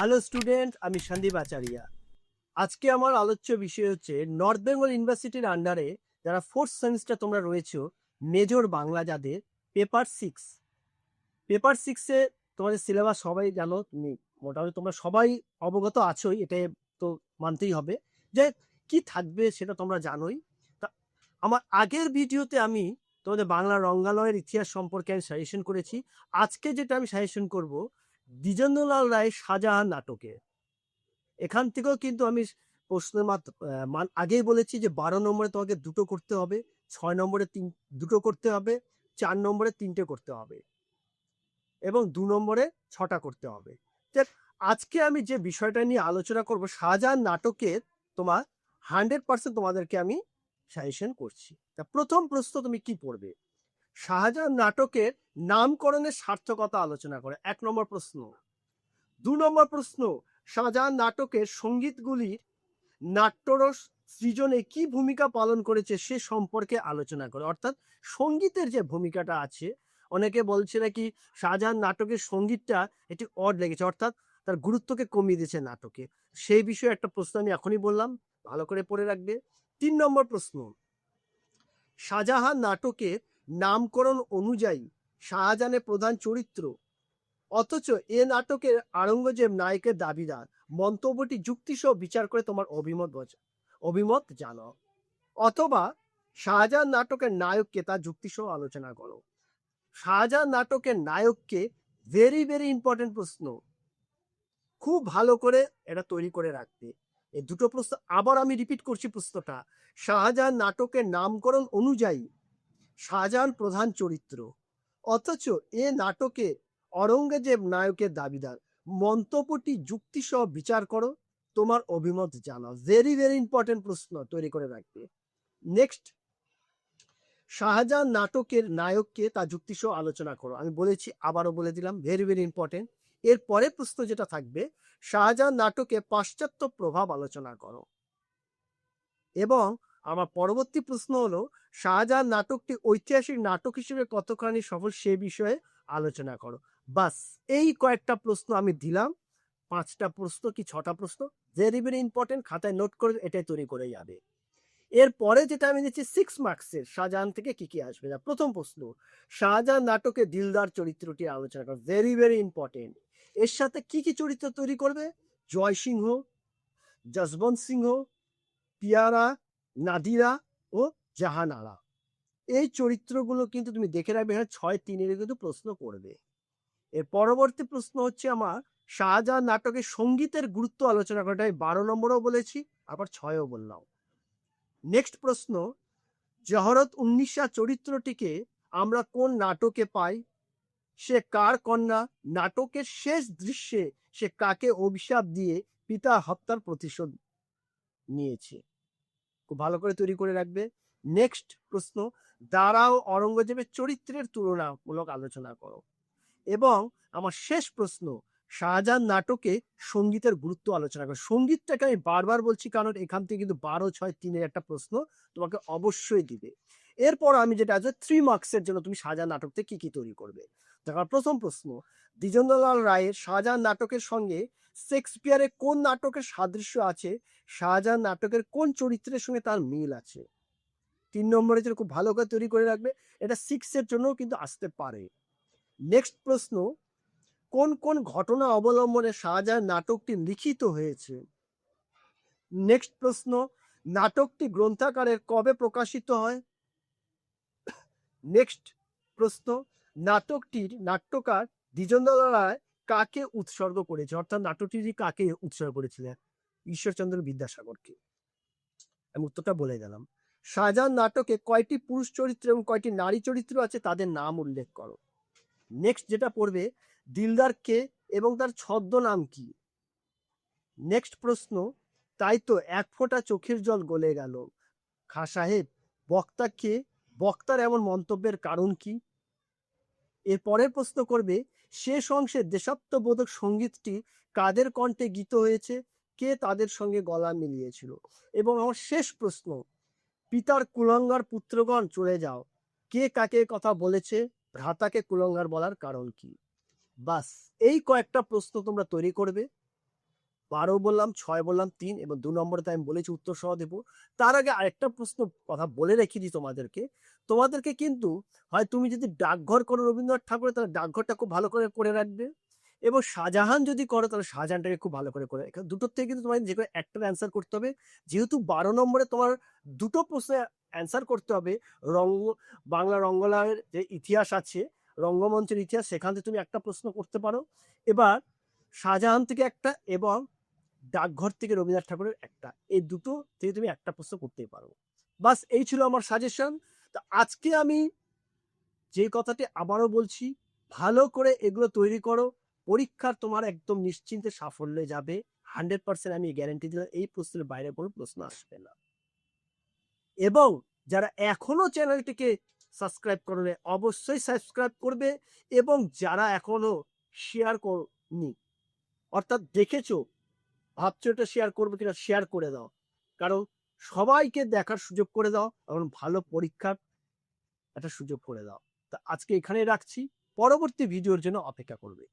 Hello student, আমি সন্দীপ আচারিয়া। আজকে আমার আলোচ্য বিষয় হচ্ছে নর্থ বেঙ্গল ইউনিভার্সিটির আন্ডারে যারা ফোর্থ সেমিস্টার তোমরা রয়েছো, মেজর বাংলা যাদের, পেপার সিক্সে তোমাদের সিলেবাস সবাই জানো, তুমি মোটামুটি তোমরা সবাই অবগত আছোই, এটাই তো মানতেই হবে যে কি থাকবে সেটা তোমরা জানোই। তা আমার আগের ভিডিওতে আমি তোমাদের বাংলা রঙ্গালয়ের ইতিহাস সম্পর্কে আমি সাজেশন করেছি। আজকে যেটা আমি সাজেশন করব, দ্বিজেন্দ্রলাল রায়ের শাহজাহান নাটকে। এখান থেকেও কিন্তু আমি প্রশ্নের আগেই বলেছি যে 12 নম্বরে তোমাকে দুটো করতে হবে, 6 নম্বরে দুটো করতে হবে, 4 নম্বরে তিনটে করতে হবে এবং 2 নম্বরে 6টা করতে হবে। আজকে আমি যে বিষয়টা নিয়ে আলোচনা করব, শাহজাহান নাটকের তোমার 100% তোমাদেরকে আমি সাজেশন করছি। তা প্রথম প্রশ্ন তুমি কি পড়বে? শাহজাহান নাটকের নামকরণের সার্থকতা আলোচনা করে, 1 নম্বর প্রশ্ন। 2 নম্বর প্রশ্ন, শাহজাহান নাটকের সঙ্গীতগুলির নাট্যরস সৃজনে কি ভূমিকা পালন করেছে সে সম্পর্কে আলোচনা করে। অর্থাৎ সঙ্গীতের যে ভূমিকাটা আছে, অনেকে বলছে নাকি শাহজাহান নাটকের সঙ্গীতটা একটি অড লেগেছে, অর্থাৎ তার গুরুত্বকে কমিয়ে দিয়েছে নাটকে। সেই বিষয়ে একটা প্রশ্ন আমি এখনই বললাম, ভালো করে পড়ে রাখবে। 3 নম্বর প্রশ্ন, শাহজাহান নাটকের নামকরণ অনুযায়ী শাহজাহানের প্রধান চরিত্র, অথচ এ নাটকের আওরঙ্গজেব নায়কের দাবিদার, মন্তব্যটি যুক্তিসহ বিচার করে তোমার অভিমত জানাও। অথবা শাহজাহান নাটকের নায়ককে তার যুক্তিসহ আলোচনা করো। শাহজাহান নাটকের নায়ককে, ভেরি ভেরি ইম্পর্টেন্ট প্রশ্ন, খুব ভালো করে এটা তৈরি করে রাখবে। এই দুটো প্রশ্ন আবার আমি রিপিট করছি প্রশ্নটা। শাহজাহান নাটকের নামকরণ অনুযায়ী শাহজাহান প্রধান চরিত্র, অথচ এ নাটকে অরঙ্গজেব নায়কের দাবিদার, মন্তব্যটি যুক্তিসহ বিচার করো, তোমার অভিমত জানাও। ভেরি ভেরি ইম্পর্টেন্ট প্রশ্ন তৈরি করে রাখবে। নেক্সট, শাহজাহান নাটকের নায়ককে তা যুক্তিসহ আলোচনা করো। আমি বলেছি, আবারও বলে দিলাম, ভেরি ভেরি ইম্পর্টেন্ট। এর পরে প্রশ্ন যেটা থাকবে, শাহজাহান নাটকে পাশ্চাত্য প্রভাব আলোচনা করো। এবং আমার পরবর্তী প্রশ্ন হলো, শাহজাহান নাটকটি ঐতিহাসিক নাটক হিসেবে কতখানি সফল সে বিষয়ে আলোচনা করো। বাস, এই কয়েকটা প্রশ্ন আমি দিলাম। 5টা প্রশ্ন কি 6টা প্রশ্ন, ভেরি ভেরি ইম্পর্টেন্ট, খাতায় নোট করে এটাই তৈরি করে যাবে। এরপরে যেটা আমি দিচ্ছি 6 মার্কসের, শাহজাহান থেকে কি কি আসবে। প্রথম প্রশ্ন, শাহজাহান নাটকে দিলদার চরিত্রটি আলোচনা করো। Very very important. এর সাথে কি কি চরিত্র তৈরি করবে? জয় সিংহ, যশবন্ত সিংহ, পিয়ারা, নাদিরা ও জাহানারা। এই চরিত্রগুলো কিন্তু তুমি দেখে রাখবে, 6-3 কিন্তু প্রশ্ন করবে। এর পরবর্তী প্রশ্ন হচ্ছে আমার, শাহজাহান নাটকের সঙ্গীতের গুরুত্ব আলোচনা করা। 12 নম্বরও বলেছি, আবার 6ও বললাম। নেক্সট প্রশ্ন, জহরত উন্নিশা চরিত্রটিকে আমরা কোন নাটকে পাই? সে কার কন্যা? নাটকের শেষ দৃশ্যে সে কাকে অভিশাপ দিয়ে পিতা হত্যার প্রতিশোধ নিয়েছে? খুব ভালো করে তৈরি করে রাখবে। নেক্সট প্রশ্ন, দারা ও অরঙ্গজেবের চরিত্রের তুলনামূলক আলোচনা করো। এবং আমার শেষ প্রশ্ন, শাহজাহান নাটকে সঙ্গীতের গুরুত্ব আলোচনা করো। সঙ্গীতটাকে আমি বারবার বলছি কারণ এখান থেকে কিন্তু 12-6-3 একটা প্রশ্ন তোমাকে অবশ্যই দিবে। এরপর আমি যেটা আছে 3 মার্কসের জন্য তুমি শাহজাহান নাটক থেকে কি কি তৈরি করবে। দেখো, প্রথম প্রশ্ন, দ্বিজেন্দ্রলাল রায়ের শাহজাহান নাটকের সঙ্গে শেক্সপিয়ারের কোন নাটকের সাদৃশ্য আছে? শাহজাহান নাটকের কোন চরিত্রের সঙ্গে তার মিল আছে? 3 নম্বরের জন্য খুব ভালো করে তৈরি করে রাখবে, এটা 6-এর জন্যও কিন্তু আসতে পারে। নেক্সট প্রশ্ন, কোন কোন ঘটনা অবলম্বনে শাহজাহান নাটকটি লিখিত হয়েছে? নেক্সট প্রশ্ন, নাটকটি গ্রন্থাকারে কবে প্রকাশিত হয়? নেক্সট প্রশ্ন, নাটকটির নাট্যকার দ্বিজেন্দ্রলাল রায় কাকে উৎসর্গ করেছে? অর্থাৎ নাটকটি কাকে উৎসর্গ করেছিলেন? ঈশ্বরচন্দ্র বিদ্যাসাগরকে। আমি উত্তরটা বলে গেলাম। শাহজাহান নাটকে কয়টি পুরুষ চরিত্র এবং কয়টি নারী চরিত্র আছে, তাদের নাম উল্লেখ করো। নেক্সট যেটা পড়বে, দিলদার কে এবং তার ছদ্মনাম কি? নেক্সট প্রশ্ন, তাই তো এক ফোঁটা চোখের জল গলে গেল। খাঁ সাহেব, বক্তা কে? বক্তার এমন মন্তব্যের কারণ কি? এর পরের প্রশ্ন করবে, শেষ অংশে দেশাত্মবোধক সঙ্গীতটি কাদের কণ্ঠে গীত হয়েছে? কে তাদের সঙ্গে গলা মিলিয়েছিল? এবং আমার শেষ প্রশ্ন, পিতার কুলাঙ্গার পুত্রগণ চলে যাও, কে কাকে কথা বলেছে? ভ্রাতাকে কুলাঙ্গার বলার কারণ কি? বাস, এই কয়েকটা প্রশ্ন তোমরা তৈরি করবে 12 বললাম, 6 বললাম, 3 এবং 2 নম্বরে তো আমি বলেছি উত্তর সহ দেবো। তার আগে আরেকটা প্রশ্ন কথা বলে রেখে দিই তোমাদেরকে। তোমাদেরকে কিন্তু হয় তুমি যদি ডাকঘর করো রবীন্দ্রনাথ ঠাকুরের, তাহলে ডাকঘরটা খুব ভালো করে রাখবে, এবং শাহজাহান যদি করো তাহলে শাহজাহানটাকে খুব ভালো করে রাখবে। দুটোর থেকে কিন্তু তোমার যে কোনো একটার অ্যান্সার করতে হবে। যেহেতু 12 নম্বরে তোমার দুটো প্রশ্নের অ্যান্সার করতে হবে, রঙ্গ বাংলা রঙ্গলয়ের যে ইতিহাস আছে, রঙ্গমঞ্চের ইতিহাস, সেখান থেকে তুমি একটা প্রশ্ন করতে পারো। এবার শাহজাহান থেকে একটা এবং ডাকঘর থেকে রবীন্দ্রনাথ ঠাকুরের একটা, এই দুটো থেকে তুমি একটা প্রশ্ন করতেই পারো। বাস এই ছিল আমার সাজেশন। তো আজকে আমি যে কথাটি আবারও বলছি, ভালো করে এগুলো তৈরি করো, পরীক্ষার তোমার একদম নিশ্চিন্তে সাফল্যে যাবে। 100% আমি গ্যারেন্টি দিলাম, এই প্রশ্নের বাইরে কোনো প্রশ্ন আসবে না। এবং যারা এখনো চ্যানেলটিকে সাবস্ক্রাইব করবে অবশ্যই সাবস্ক্রাইব করবে, এবং যারা এখনো শেয়ার করনি, অর্থাৎ দেখেছো ভাবছো এটা শেয়ার করবে কিনা, শেয়ার করে দাও, কারণ সবাইকে দেখার সুযোগ করে দাও এবং ভালো পরীক্ষার একটা সুযোগ করে দাও। তা আজকে এখানেই রাখছি, পরবর্তী ভিডিওর জন্য অপেক্ষা করবে।